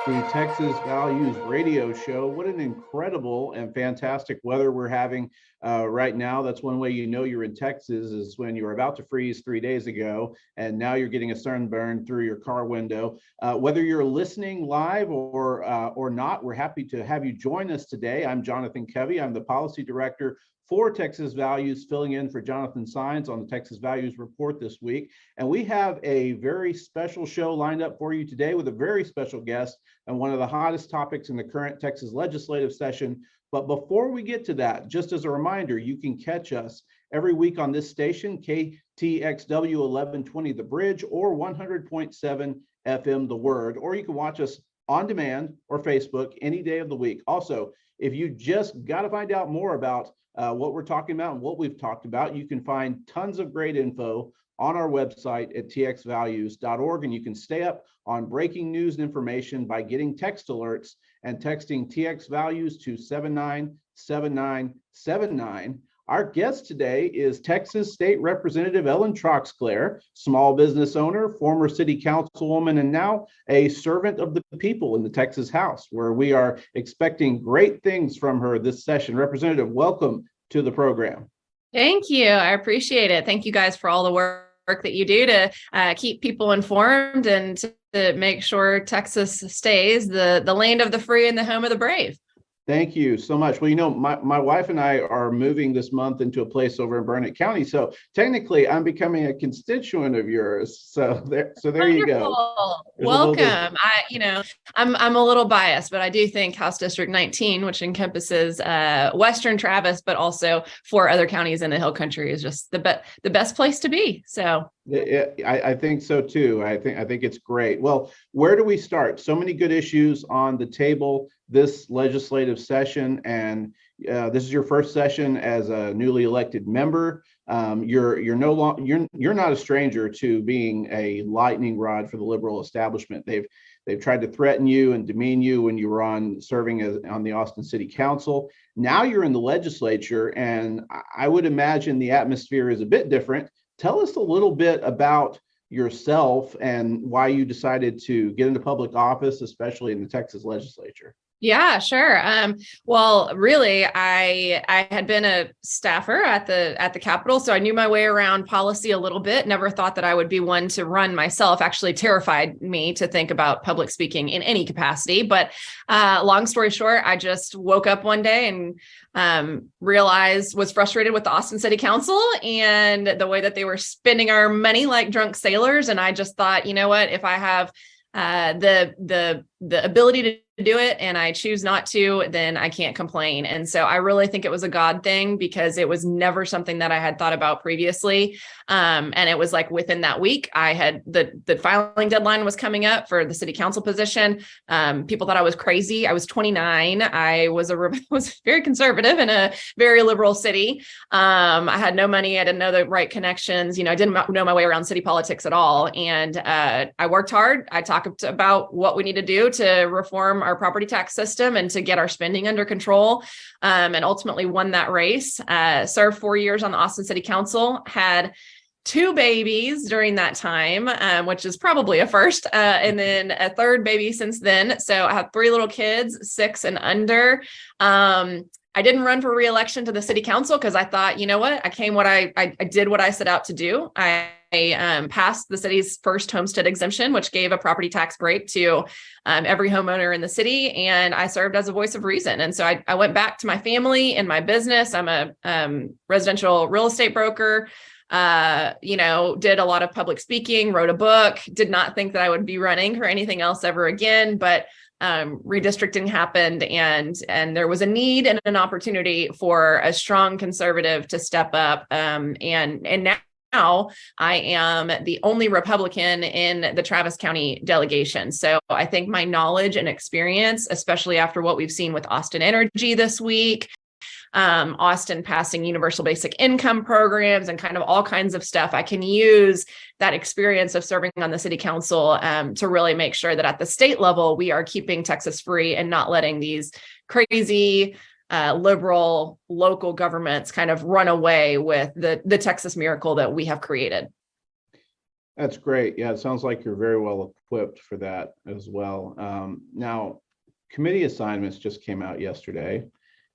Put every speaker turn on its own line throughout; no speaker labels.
the Texas Values Radio Show. What an incredible and fantastic weather we're having right now. That's one way you know you're in Texas, is when you were about to freeze 3 days ago, and now you're getting a sunburn through your car window. Whether you're listening live or not, we're happy to have you join us today. I'm Jonathan Covey. I'm the Policy Director for Texas Values, filling in for Jonathan Saenz on the Texas Values Report this week. And we have a very special show lined up for you today with a very special guest and one of the hottest topics in the current Texas legislative session. But before we get to that, just as a reminder, you can catch us every week on this station, KTXW 1120 The Bridge or 100.7 FM The Word, or you can watch us on demand or Facebook any day of the week. Also, if you just got to find out more about what we're talking about and what we've talked about, you can find tons of great info on our website at txvalues.org, and you can stay up on breaking news and information by getting text alerts and texting TX Values to 797979. Our guest today is Texas State Representative Ellen Troxclair, small business owner, former city councilwoman, and now a servant of the people in the Texas House, where we are expecting great things from her this session. Representative, welcome to the program.
Thank you. I appreciate it. Thank you guys for all the work that you do to keep people informed and to make sure Texas stays the land of the free and the home of the brave.
Thank you so much. Well, you know, my wife and I are moving this month into a place over in Burnett County. So technically I'm a constituent of yours. So there you go.
Welcome. I'm a little biased, but I do think House District 19, which encompasses Western Travis, but also 4 other counties in the Hill Country, is just the best place to be. So
I think so too. I think it's great. Well, where do we start? So many good issues on the table this legislative session, and this is your first session as a newly elected member. You're not a stranger to being a lightning rod for the liberal establishment. They've tried to threaten you and demean you when you were serving on the Austin City Council. Now you're in the legislature, and I would imagine the atmosphere is a bit different. Tell us a little bit about yourself and why you decided to get into public office, especially in the Texas legislature.
Yeah, sure. Well, really, I had been a staffer at the Capitol, so I knew my way around policy a little bit. Never thought that I would be one to run myself. Actually terrified me to think about public speaking in any capacity. But long story short, I just woke up one day and was frustrated with the Austin City Council and the way that they were spending our money like drunk sailors. And I just thought, you know what, if I have the ability to do it and I choose not to, then I can't complain. And so I really think it was a God thing, because it was never something that I had thought about previously. And it was like within that week, I had the filing deadline was coming up for the city council position. People thought I was crazy. I was 29. I was very conservative in a very liberal city. I had no money. I didn't know the right connections. I didn't know my way around city politics at all. And I worked hard. I talked about what we need to do to reform our property tax system and to get our spending under control, and ultimately won that race. Served 4 years on the Austin City Council, had 2 babies during that time, which is probably a first, and then a 3rd baby since then. So I have 3 little kids, 6 and under. I didn't run for re-election to the city council because I thought, you know what, I did what I set out to do. I passed the city's first homestead exemption, which gave a property tax break to every homeowner in the city. And I served as a voice of reason. And so I went back to my family and my business. I'm a residential real estate broker, did a lot of public speaking, wrote a book, did not think that I would be running for anything else ever again. But redistricting happened, and there was a need and an opportunity for a strong conservative to step up. And now I am the only Republican in the Travis County delegation. So I think my knowledge and experience, especially after what we've seen with Austin Energy this week, Austin passing universal basic income programs and kind of all kinds of stuff, I can use that experience of serving on the city council to really make sure that at the state level, we are keeping Texas free and not letting these crazy liberal local governments kind of run away with the Texas miracle that we have created.
That's great. Yeah, it sounds like you're very well equipped for that as well. Now, committee assignments just came out yesterday,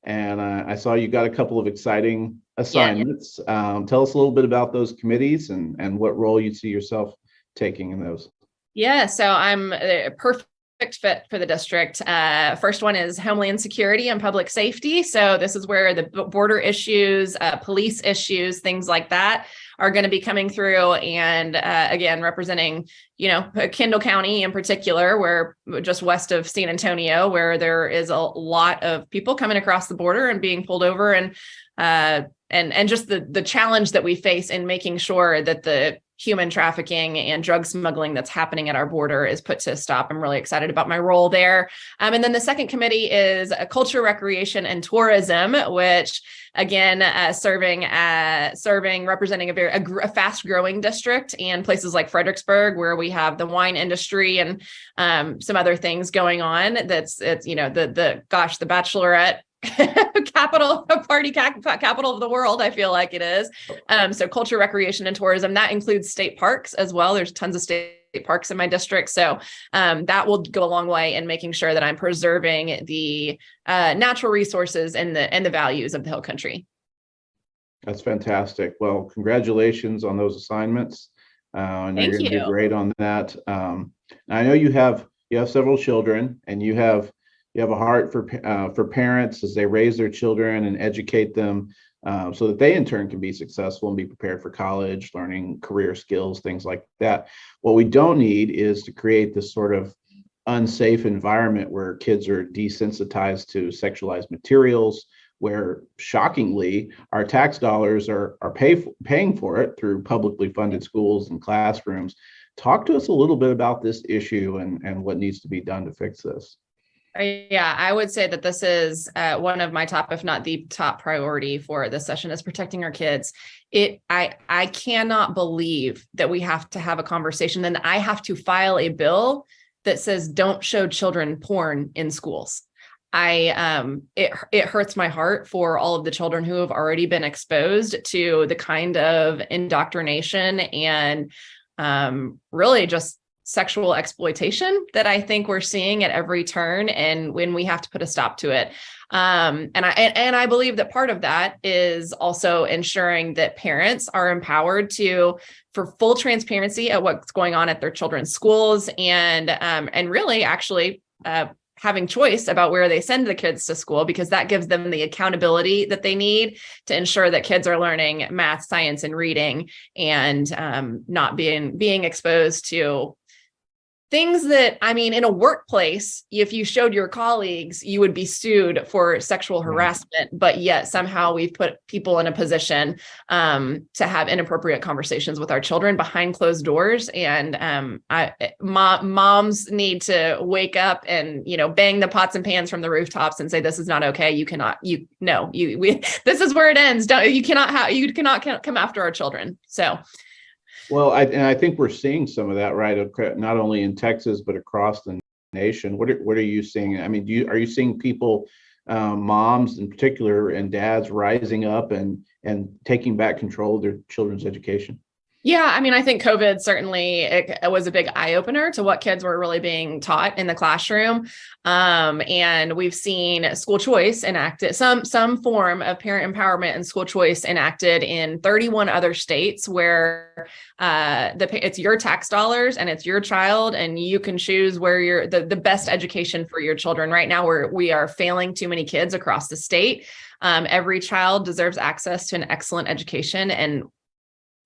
and I saw you got a couple of exciting
Yeah.
assignments. Tell us a little bit about those committees and what role you see yourself taking in those.
Yeah, so I'm a perfect fit for the district. First one is Homeland Security and Public Safety. So this is where the border issues, police issues, things like that are going to be coming through. And again, representing, Kendall County in particular, where just west of San Antonio, where there is a lot of people coming across the border and being pulled over, and just the challenge that we face in making sure that the human trafficking and drug smuggling that's happening at our border is put to a stop. I'm really excited about my role there. And then the second committee is Culture, Recreation, and Tourism, which again, representing a fast growing district and places like Fredericksburg, where we have the wine industry and some other things going on. The Bachelorette capital of the world, I feel like it is. So culture, recreation, and tourism, that includes state parks as well. There's tons of state parks in my district. So that will go a long way in making sure that I'm preserving the natural resources and the values of the Hill Country.
That's fantastic. Well, congratulations on those assignments. And
Thank
you're going to
you.
do great on that. I know you have several children, and you have a heart for parents as they raise their children and educate them, so that they in turn can be successful and be prepared for college, learning career skills, things like that. What we don't need is to create this sort of unsafe environment where kids are desensitized to sexualized materials, where shockingly our tax dollars are paying for it through publicly funded schools and classrooms. Talk to us a little bit about this issue and what needs to be done to fix this.
Yeah, I would say that this is one of my top, if not the top priority for this session, is protecting our kids. I cannot believe that we have to have a conversation, then I have to file a bill that says don't show children porn in schools. It hurts my heart for all of the children who have already been exposed to the kind of indoctrination and really just sexual exploitation that I think we're seeing at every turn, and when we have to put a stop to it. And I believe that part of that is also ensuring that parents are empowered for full transparency at what's going on at their children's schools, and really actually having choice about where they send the kids to school, because that gives them the accountability that they need to ensure that kids are learning math, science, and reading, and not being exposed to things that, in a workplace, if you showed your colleagues, you would be sued for sexual harassment, but yet somehow we've put people in a position to have inappropriate conversations with our children behind closed doors. And moms need to wake up and, bang the pots and pans from the rooftops and say, this is not okay. You cannot, this is where it ends. You cannot come after our children. So.
Well, I think we're seeing some of that, right? Not only in Texas, but across the nation. What are you seeing? Are you seeing people, moms in particular, and dads rising up and taking back control of their children's education?
Yeah, I think COVID certainly it was a big eye opener to what kids were really being taught in the classroom. And we've seen school choice enacted, some form of parent empowerment and school choice enacted in 31 other states, where it's your tax dollars and it's your child, and you can choose where the best education for your children. Right now, we are failing too many kids across the state. Every child deserves access to an excellent education, and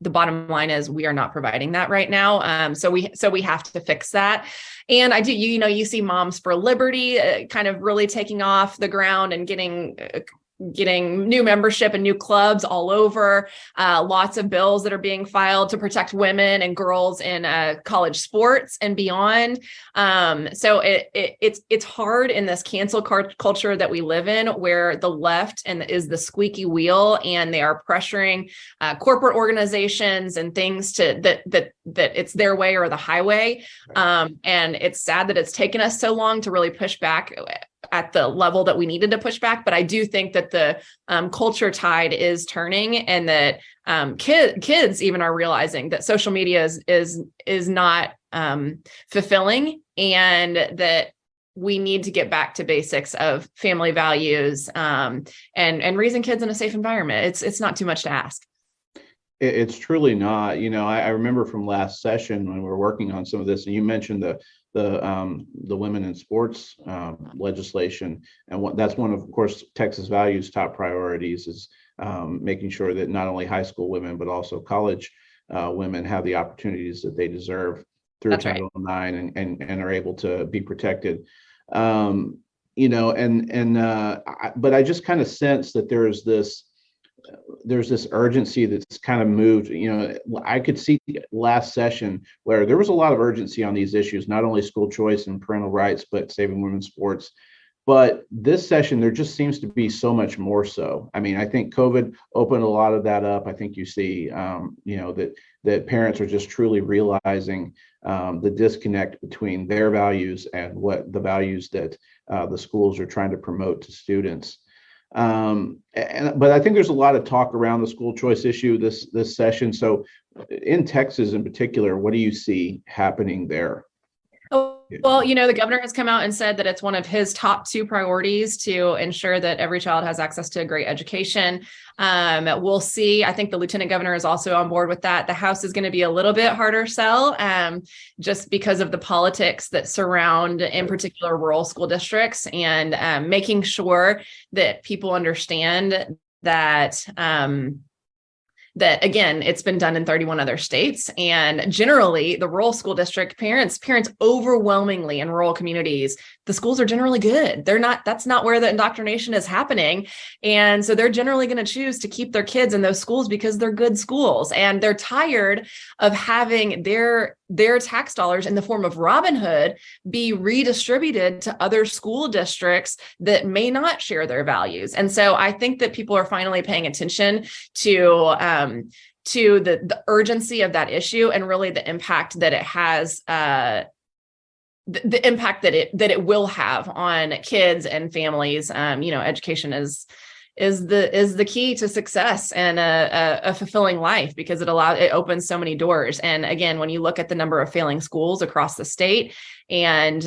the bottom line is we are not providing that right now. So we have to fix that. And I do, you see Moms for Liberty kind of really taking off the ground and getting new membership and new clubs all over, lots of bills that are being filed to protect women and girls in college sports and beyond. So it's hard in this cancel culture that we live in, where the left is the squeaky wheel, and they are pressuring corporate organizations and things that it's their way or the highway. And it's sad that it's taken us so long to really push back. at the level that we needed to push back. But I do think that the culture tide is turning, and that kids even are realizing that social media is not fulfilling, and that we need to get back to basics of family values, and raising kids in a safe environment. It's not too much to ask.
It's truly not. I remember from last session when we were working on some of this, and you mentioned the women in sports legislation, and that's one of course, Texas Values' top priorities is making sure that not only high school women, but also college women have the opportunities that they deserve through
That's
Title
right.
IX and are able to be protected. But I just kind of sense that there's this urgency that's kind of moved. I could see last session where there was a lot of urgency on these issues, not only school choice and parental rights, but saving women's sports. But this session, there just seems to be so much more so. I mean, I think COVID opened a lot of that up. I think you see, that parents are just truly realizing the disconnect between their values and what the values that the schools are trying to promote to students. But I think there's a lot of talk around the school choice issue this session. So in Texas in particular, what do you see happening there?
Oh, well, the governor has come out and said that it's one of his top 2 priorities to ensure that every child has access to a great education. We'll see. I think the lieutenant governor is also on board with that. The House is going to be a little bit harder sell, just because of the politics that surround, in particular, rural school districts, and making sure that people understand that that again, it's been done in 31 other states. And generally the rural school district parents overwhelmingly in rural communities, the schools are generally good. That's not where the indoctrination is happening. And so they're generally going to choose to keep their kids in those schools because they're good schools. And they're tired of having their tax dollars in the form of Robin Hood be redistributed to other school districts that may not share their values. And so I think that people are finally paying attention to the urgency of that issue, and really the impact that it has, the impact that it will have on kids and families. Education is the key to success and a fulfilling life, because it opens so many doors. And again, when you look at the number of failing schools across the state, and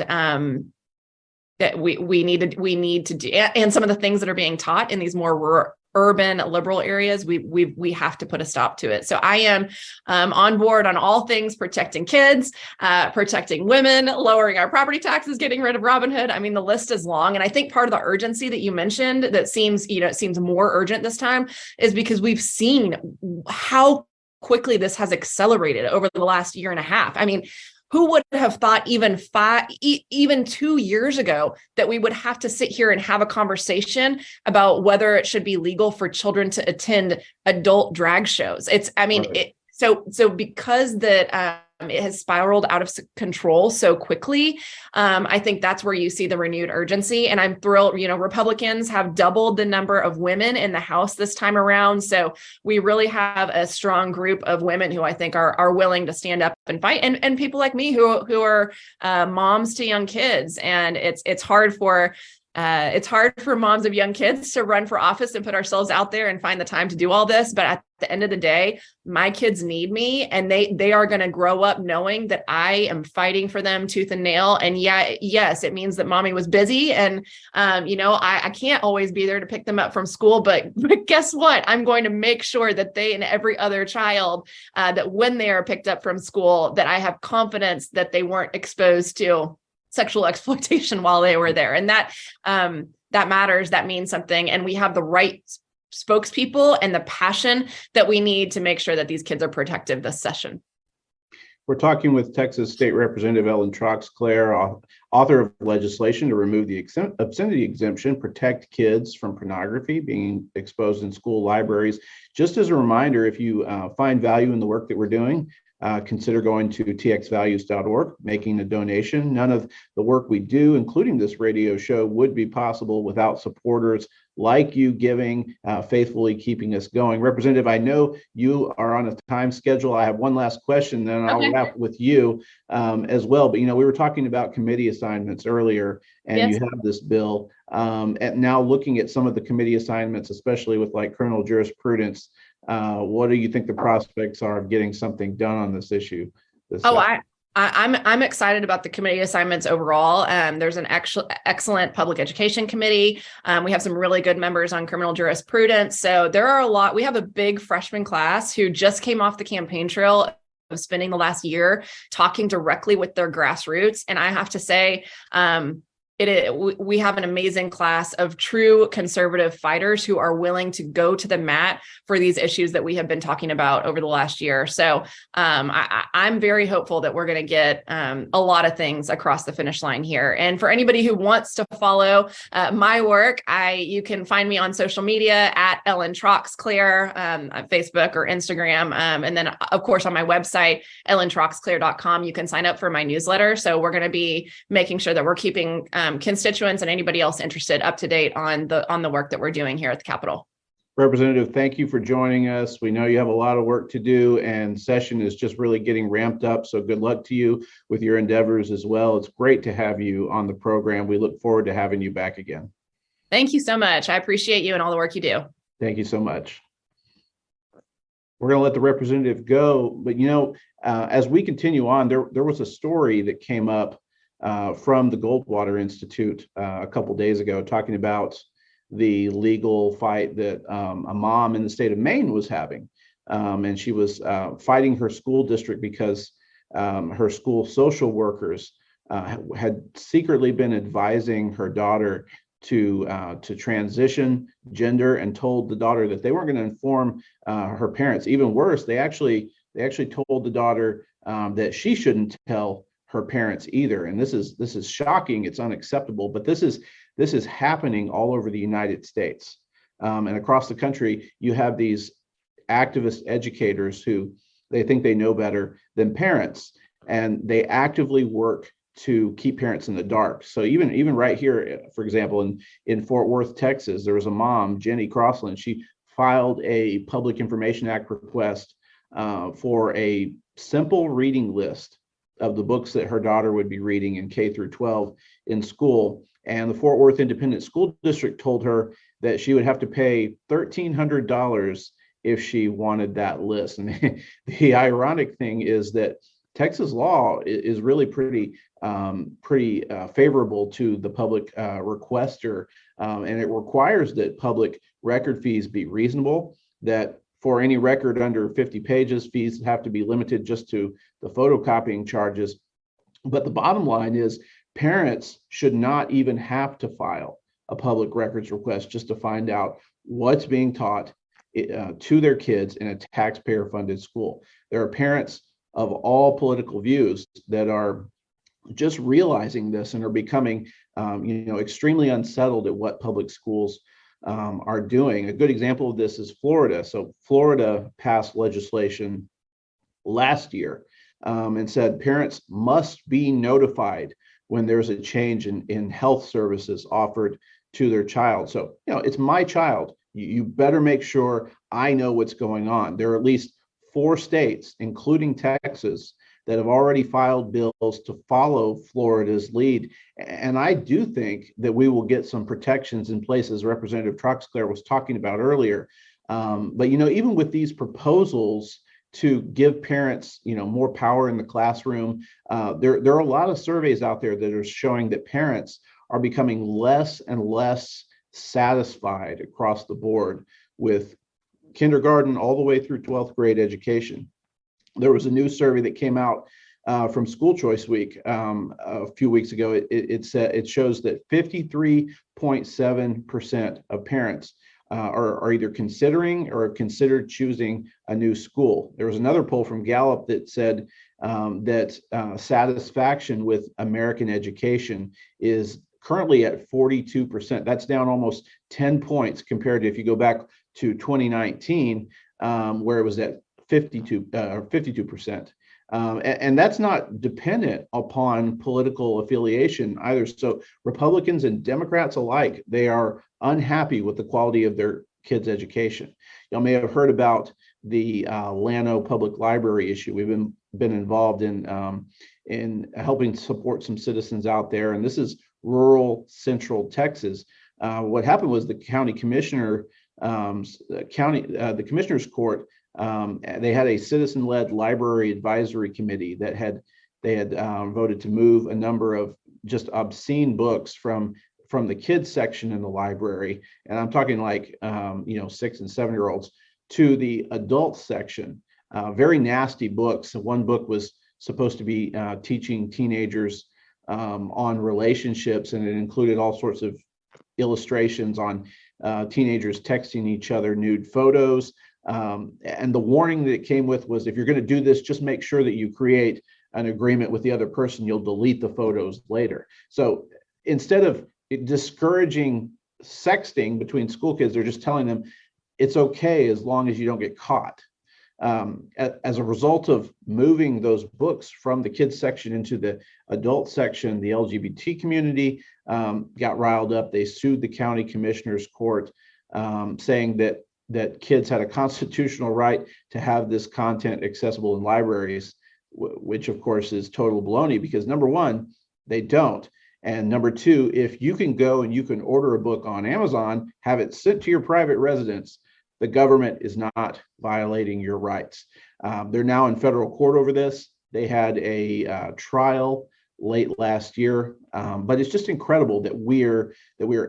that we need to do, and some of the things that are being taught in these more urban liberal areas, we have to put a stop to it. So I am on board on all things protecting kids, protecting women, lowering our property taxes, getting rid of Robin Hood. I mean, the list is long. And I think part of the urgency that you mentioned that seems more urgent this time is because we've seen how quickly this has accelerated over the last year and a half. I mean, who would have thought even 2 years ago that we would have to sit here and have a conversation about whether it should be legal for children to attend adult drag shows?
Right.
So because that it has spiraled out of control so quickly, I think that's where you see the renewed urgency. And I'm thrilled, Republicans have doubled the number of women in the House this time around. So we really have a strong group of women who I think are willing to stand up and fight, and people like me who are moms to young kids. And it's hard for moms of young kids to run for office and put ourselves out there and find the time to do all this. But at the end of the day, my kids need me, and they are going to grow up knowing that I am fighting for them tooth and nail. And yes, it means that mommy was busy, and I can't always be there to pick them up from school. But guess what? I'm going to make sure that they and every other child, that when they are picked up from school, that I have confidence that they weren't exposed to sexual exploitation while they were there. And that matters. That means something. And we have the right spokespeople and the passion that we need to make sure that these kids are protected this session.
We're talking with Texas State Representative Ellen Troxclair, author of legislation to remove the obscenity exemption, protect kids from pornography being exposed in school libraries. Just as a reminder, if you find value in the work that we're doing, consider going to txvalues.org, making a donation. None of the work we do, including this radio show, would be possible without supporters like you giving, faithfully keeping us going. Representative, I know you are on a time schedule. I have one last question, then I'll wrap with you as well. But, we were talking about committee assignments earlier, and you have this bill. And now looking at some of the committee assignments, especially with like criminal jurisprudence, what do you think the prospects are of getting something done on this issue?
I'm excited about the committee assignments overall. There's an excellent public education committee. We have some really good members on criminal jurisprudence. So there are a lot. We have a big freshman class who just came off the campaign trail of spending the last year talking directly with their grassroots. And I have to say, we have an amazing class of true conservative fighters who are willing to go to the mat for these issues that we have been talking about over the last year. So I'm very hopeful that we're going to get a lot of things across the finish line here. And for anybody who wants to follow my work, you can find me on social media at Ellen Troxclair, on Facebook or Instagram. And then, of course, on my website, ellentroxclair.com, you can sign up for my newsletter. So we're going to be making sure that we're keeping constituents and anybody else interested up to date on the work that we're doing here at the Capitol.
Representative, thank you for joining us. We know you have a lot of work to do, and session is just really getting ramped up. So good luck to you with your endeavors as well. It's great to have you on the program. We look forward to having you back again.
Thank you so much. I appreciate you and all the work you do.
Thank you so much. We're going to let the representative go, but as we continue on, there was a story that came up from the Goldwater Institute a couple days ago, talking about the legal fight that a mom in the state of Maine was having. And she was fighting her school district because her school social workers had secretly been advising her daughter to transition gender, and told the daughter that they weren't going to inform her parents. Even worse, they actually told the daughter that she shouldn't tell her parents either. And this is shocking. It's unacceptable, but this is happening all over the United States. And across the country, you have these activist educators who they think they know better than parents, and they actively work to keep parents in the dark. So even right here, for example, in Fort Worth, Texas, there was a mom, Jenny Crossland. She filed a Public Information Act request for a simple reading list of the books that her daughter would be reading in K through 12 in school. And the Fort Worth Independent School District told her that she would have to pay $1,300 if she wanted that list. And the ironic thing is that Texas law is really pretty favorable to the public requester, and it requires that public record fees be reasonable, that for any record under 50 pages, fees have to be limited just to the photocopying charges. But the bottom line is parents should not even have to file a public records request just to find out what's being taught to their kids in a taxpayer-funded school. There are parents of all political views that are just realizing this and are becoming, extremely unsettled at what public schools are doing. A good example of this is Florida. So Florida passed legislation last year and said parents must be notified when there's a change in health services offered to their child. So, it's my child. You better make sure I know what's going on. There are at least 4 states, including Texas, that have already filed bills to follow Florida's lead. And I do think that we will get some protections in place, as Representative Troxclair was talking about earlier. But even with these proposals to give parents, more power in the classroom, there are a lot of surveys out there that are showing that parents are becoming less and less satisfied across the board with kindergarten all the way through 12th grade education. There was a new survey that came out from School Choice Week a few weeks ago. It shows that 53.7% of parents are either considering or have considered choosing a new school. There was another poll from Gallup that said that satisfaction with American education is currently at 42%. That's down almost 10 points compared to if you go back to 2019, where it was at 52%. And that's not dependent upon political affiliation either. So Republicans and Democrats alike, they are unhappy with the quality of their kids' education. You may have heard about the Llano Public Library issue. We've been involved in helping support some citizens out there, and this is rural central Texas. What happened was the county commissioner, the commissioner's court, they had a citizen-led library advisory committee that they had voted to move a number of just obscene books from the kids section in the library, and I'm talking like 6 and 7 year olds, to the adult section. Very nasty books. One book was supposed to be teaching teenagers on relationships, and it included all sorts of illustrations on teenagers texting each other nude photos. And the warning that it came with was, if you're going to do this, just make sure that you create an agreement with the other person. You'll delete the photos later. So instead of discouraging sexting between school kids, they're just telling them it's okay as long as you don't get caught. As a result of moving those books from the kids section into the adult section, the LGBT community got riled up. They sued the county commissioner's court, saying that kids had a constitutional right to have this content accessible in libraries, which of course is total baloney, because number one, they don't. And number two, if you can go and you can order a book on Amazon, have it sent to your private residence, the government is not violating your rights. They're now in federal court over this. They had a trial late last year, but it's just incredible that we're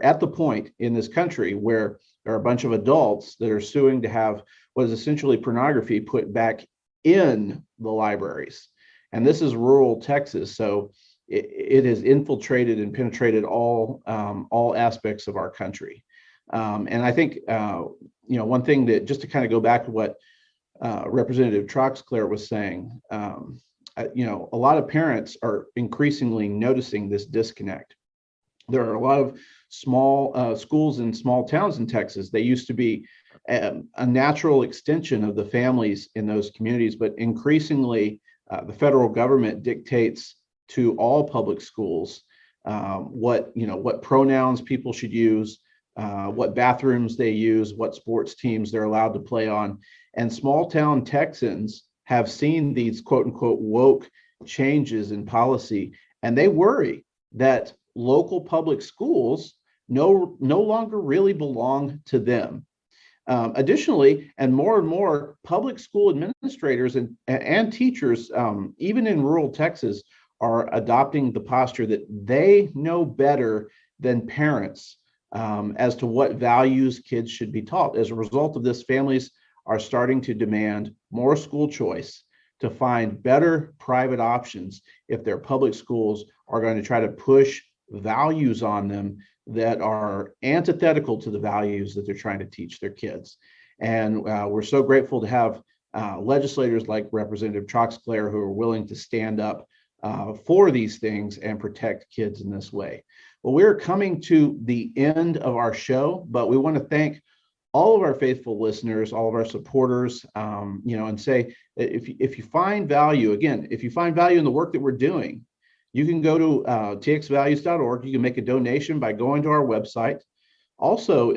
at the point in this country where there are a bunch of adults that are suing to have what is essentially pornography put back in the libraries. And this is rural Texas, so it has infiltrated and penetrated all aspects of our country. And I think one thing that, just to kind of go back to what Representative Troxclair was saying, a lot of parents are increasingly noticing this disconnect. There are a lot of small schools in small towns in Texas. They used to be a natural extension of the families in those communities, but increasingly the federal government dictates to all public schools what pronouns people should use, what bathrooms they use, what sports teams they're allowed to play on. And small town Texans have seen these quote unquote woke changes in policy, and they worry that local public schools no longer really belong to them. Additionally, and more public school administrators and teachers, even in rural Texas, are adopting the posture that they know better than parents as to what values kids should be taught. As a result of this, families are starting to demand more school choice to find better private options if their public schools are going to try to push values on them that are antithetical to the values that they're trying to teach their kids. And we're so grateful to have legislators like Representative Troxclair who are willing to stand up for these things and protect kids in this way. Well, we're coming to the end of our show, but we want to thank all of our faithful listeners, all of our supporters, and say that if you find value, again, if you find value in the work that we're doing, you can go to txvalues.org. You can make a donation by going to our website. Also,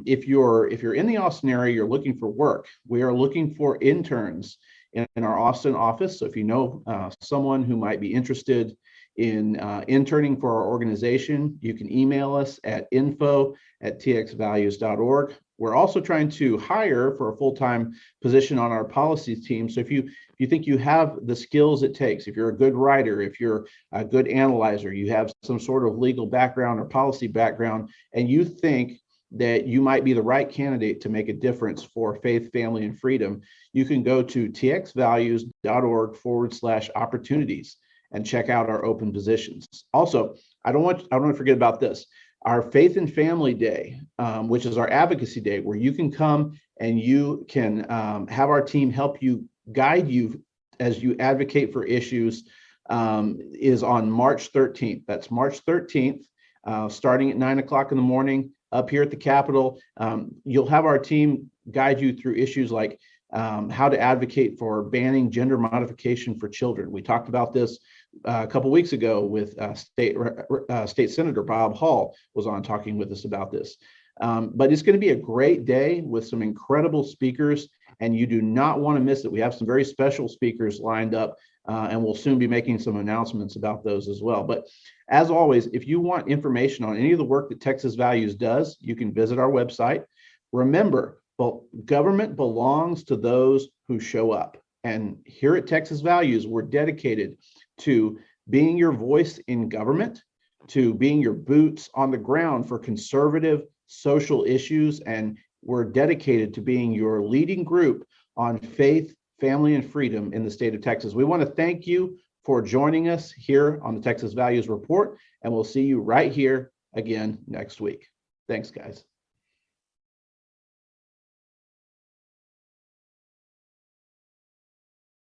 if you're in the Austin area, you're looking for work, we are looking for interns in our Austin office. So if you know someone who might be interested in interning for our organization, you can email us at info@txvalues.org. We're also trying to hire for a full-time position on our policies team. So if you think you have the skills it takes, if you're a good writer, if you're a good analyzer, you have some sort of legal background or policy background, and you think that you might be the right candidate to make a difference for faith, family, and freedom, you can go to txvalues.org/opportunities and check out our open positions. Also, I don't want to forget about this. Our Faith and Family Day, which is our advocacy day, where you can come and you can have our team help you, guide you as you advocate for issues, is on March 13th. That's March 13th, starting at 9 o'clock in the morning up here at the Capitol. You'll have our team guide you through issues like how to advocate for banning gender modification for children. We talked about this a couple weeks ago with State Senator Bob Hall was on talking with us about this. But it's going to be a great day with some incredible speakers, and you do not want to miss it. We have some very special speakers lined up, and we'll soon be making some announcements about those as well. But as always, if you want information on any of the work that Texas Values does, you can visit our website. Remember, government belongs to those who show up. And here at Texas Values, we're dedicated to being your voice in government, to being your boots on the ground for conservative social issues, and we're dedicated to being your leading group on faith, family, and freedom in the state of Texas. We want to thank you for joining us here on the Texas Values Report, and we'll see you right here again next week. Thanks, guys.